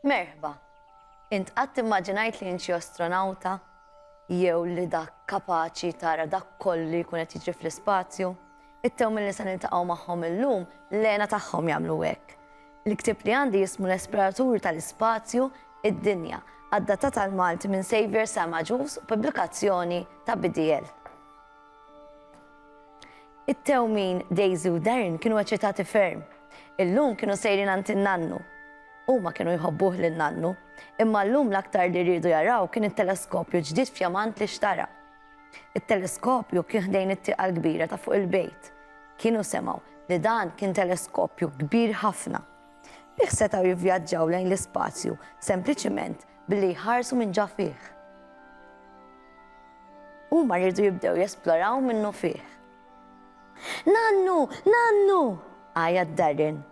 Merħba, int qatt immaġinajt li inti astronauta jew li dak kapaċi tara dak kollu jkun qed jiġri fl-ispazju, it-tewmil li se niltaqgħu magħhom illum l-għena tagħhom jagħmlu hekk. Il-ktieb li għandi jismu l-Esploratur tal-Ispazju id-Dinja, adattata tal-Malti minn Xavier Samaġus u pubblikazzjoni ta' BDL. It-tewmin Daisy u Darren kienu eċitati ferm. Illum kienu sejrin għand in-nannu. Huma kienu jħobbuh lin-nannu, imma llum l-aktar li rridu jaraw kien it-teleskopju ġdid f'Jamant li xtara. It-teleskopju kien ħdejn it-tieqa l-kbira ta' fuq il-bejt. Kienu semgħu li dan kien teleskopju kbir ħafna. Bih setgħu jivvjaġġaw lejn l-ispazju sempliċiment billi jħarsu minn ġa fih. Huma rridu jibdew jesploraw minnu fih. Nannu, nannu! Għajat Darren.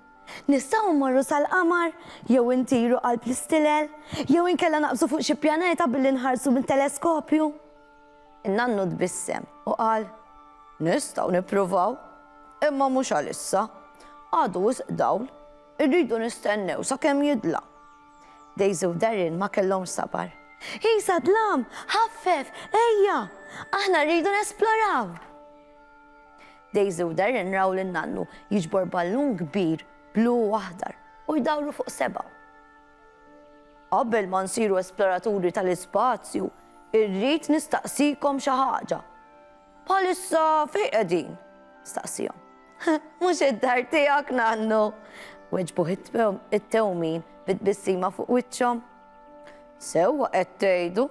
Nistgħu mmorru sal-qamar, jew intiru qalb l-istilel, jew inkella naqbżu fuq xi pjaneta billi nħarsu bil-teleskopju. In-nannu tbissem u qal: nistgħu nippruvaw, imma mhux għalissa. Għadu wisq dawl, irridu nistennew sakemm jidla. Daisy u Darren ma kellhomx sabar. Isa dlam, ħaffef, ejja, aħna rridu nesploraw. Daisy u Darren raw lin-nannu jiġbor ballun kbir blu aħdar u jdawru fuq seba'. Qabel ma nsiru esploraturi tal-ispazju, irrid nistaqsikom xi ħaġa. Bħalissa fejn qegħdin? Staqsihom. Mhux id-dar tiegħek nannu. Weġbu it-tewmin bit-bissima fuq wiċċhom. Sewwa qed tgħidu,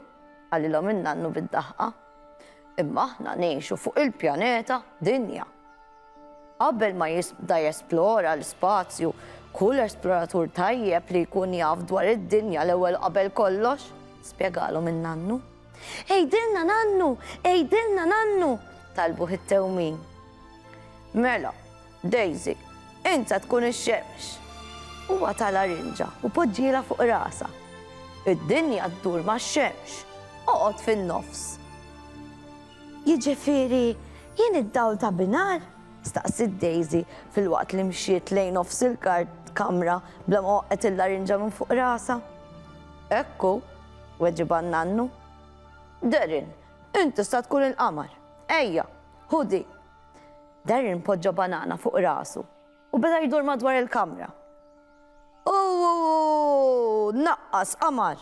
għalilhom in-nannu bid-daħqa. Imma aħna ngħixu fuq il-pjaneta Dinja. Qabel ma jibda jesplora l-spazju, kull esploratur tajjeb li jkun jaf dwar id-dinja l-ewwel qabel kollox, spjegalhom in-nannu. Ejdilna nannu, ejdilna nannu, talbu it-tewmin. Mela, Daisy, inta tkun ix-xemx. Huwa tal-arinġa u poġġiela fuq rasa. Id-dinja ddur max-xemx, oqgħod fin-nofs. Jiġifieri jien id-dawl ta' binar? Staqsit Daisy fil-waqt li mxiet lejn nofs il-kamra bla ma waqgħet il-larinġa minn fuq rasa. Ekku, weġiba n-nannu. Darren, inti sta tkun il-qamar. Ejja, ħudi. Darren poġġa banana fuq rasu u beda jdur madwar il-kamra. Naqqas qamar.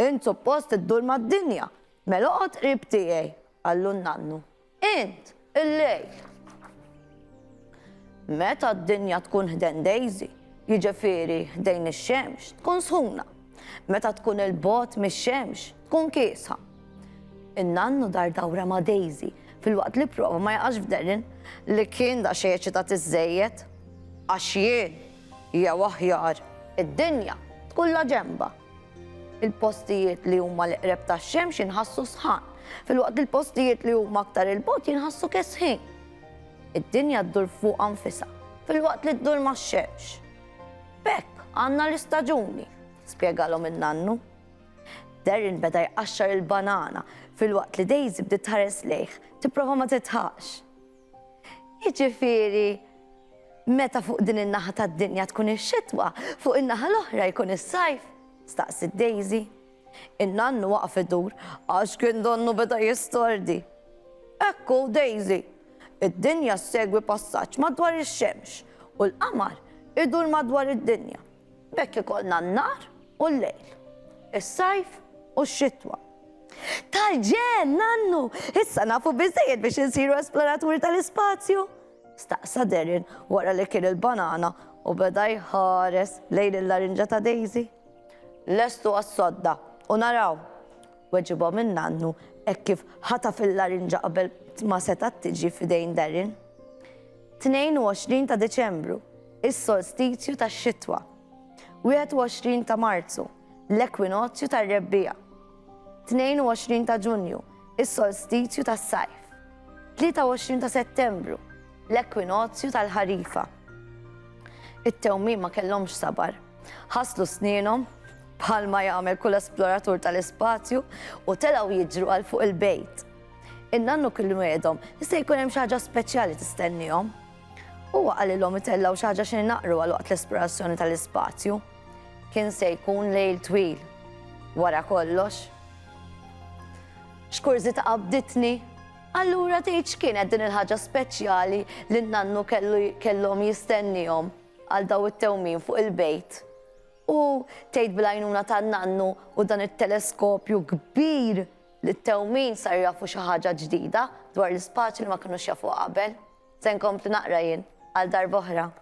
Int suppost iddur mad-dinja. Mela oqgħod qrib tiegħi, qallu n-nannu. Int, il-lejl. Meta d-dinja tkun ħden Daisy, jiġifieri ħdejn ix-xemx, tkun sħuna. Meta tkun il-bogħod mix-xemx, tkun kiesħa. In-nannu dar dawra ma' Daisy fil-waqt li prova ma jaqax f'Darren li kien da xejn eċitat iżżejjed. Għax jien jew aħjar id-dinja tkun la ġenba. Il-postijiet li huma l-qreb tax-xemx jinħassu sħan, fil-waqt il-postijiet li huma aktar il-bogħod jinħassu kesħin. Id-dinja ddur fuq anfisha, fil-waqt li ddur max-xemx. B'hekk għandna l-istaġuni, spjegalhom in-nannu. Darren beda jqaxxar il-banana fil-waqt li Daisy bdiet tħares lejh, tipprova ma titħax. Jiġifieri, meta fuq din in-naħa tad-dinja tkun ix-xitwa, fuq in-naħa l-oħra jkun is-sajf, staqsit Daisy. In-nannu waqaf idur għax kien donnu beda jistordi. Ekku, Daisy, id-dinja segwi passaġġ madwar ix-xemx u l-qamar idur madwar id-dinja. B'hekk ikollna n-nar u l-lejl, is-sajf u x-xitwa. Tal-ġen, nannu, issa nafu biżżejjed biex insiru esploraturi tal-ispazju. Staqsa Darren wara li kien il-banana u beda jħares lejn il-larinġa ta' Daisy. Lestu għas-sodda u naraw, weġibhom in-nannu hekk kif ħata fil-larinġa qabel ma setat tiġi f'idejn Darren. 22 ta' Deċembru, is-solstizju tax-xitwa. 21 ta' Marzu, l-ekwinozzju tar-rebbija. 22 ta' Ġunju, is-solstizju tas-sajf. 23 ta' Settembru, l-ekwinozzju tal-ħarifa. It-tewmien ma kellhomx sabar. Ħaslu snienhom bħalma jagħmel kull esploratur tal-ispazju u telgħu jiġru għal fuq il-bejt. In-nannu kellu għedhom, jista' jkun hemm xi ħaġa speċjali tistennihom. Huwa qalilhom itellgħu xi ħaġa xi naqru għal waqt l-esplorazzjoni tal-ispazju. kien se jkun lejl twil. Wara kollox. Xkurzita qabditni. Allura tgħid x'kienet din il-ħaġa speċjali li n-nannu kellhom jistennihom għal daw it-tewmien fuq il-bejt. U tgħid bil-għajnuna tan-nannu u dan it-teleskopju kbir li t-tewmien sar jafu xi ħaġa ġdida dwar l-ispaċi li ma kinux jafu qabel. Se nkompli naqra jien għal darba oħra.